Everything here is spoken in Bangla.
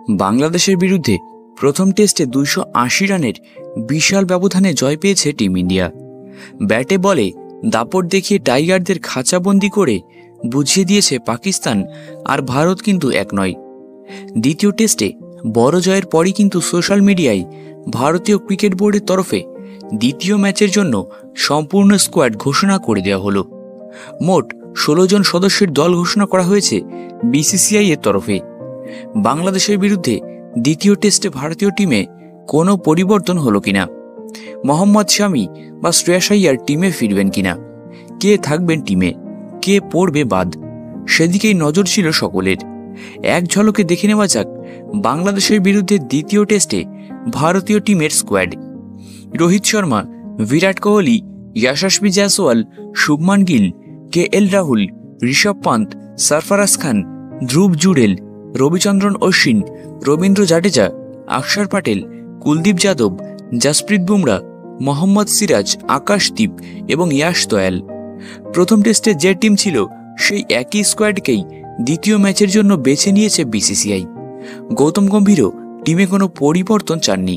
বাংলাদেশের বিরুদ্ধে প্রথম টেস্টে 280 রানের বিশাল ব্যবধানে জয় পেয়েছে টিম ইন্ডিয়া। ব্যাটে বলে দাপট দেখিয়ে টাইগারদের খাঁচাবন্দি করে বুঝিয়ে দিয়েছে পাকিস্তান আর ভারত কিন্তু এক নয়। দ্বিতীয় টেস্টে বড় জয়ের পরই কিন্তু সোশ্যাল মিডিয়ায় ভারতীয় ক্রিকেট বোর্ডের তরফে দ্বিতীয় ম্যাচের জন্য সম্পূর্ণ স্কোয়াড ঘোষণা করে দেওয়া হলো। মোট 16 জন সদস্যের দল ঘোষণা করা হয়েছে বিসিসিআই এর তরফে। বাংলাদেশের বিরুদ্ধে দ্বিতীয় টেস্টে ভারতীয় টিমে কোনো পরিবর্তন হলো কিনা, মোহাম্মদ শামি বা শ্রেয়াস আইয়ার টিমে ফিরবেন কিনা, কে থাকবেন টিমে, কে পড়বে বাদ, সেদিকেই নজর ছিল সকলের। এক ঝলকে দেখে নেওয়া যাক বাংলাদেশের বিরুদ্ধে দ্বিতীয় টেস্টে ভারতীয় টিমের স্কোয়াড। রোহিত শর্মা, বিরাট কোহলি, ইয়াশাসবি জয়সওয়াল, শুভমান গিল, KL রাহুল, ঋষভ পান্ত, সরফরাজ খান, ধ্রুব জুড়েল, রবিচন্দ্রন অশ্বিন, রবীন্দ্র জাডেজা, অক্ষর প্যাটেল, কুলদীপ যাদব, জসপ্রীত বুমরা, মোহাম্মদ সিরাজ, আকাশদীপ এবং ইয়াশ দয়াল। প্রথম টেস্টে যে টিম ছিল সেই একই স্কোয়াডকেই দ্বিতীয় ম্যাচের জন্য বেছে নিয়েছে বিসিসিআই। গৌতম গম্ভীরও টিমে কোনো পরিবর্তন চাননি।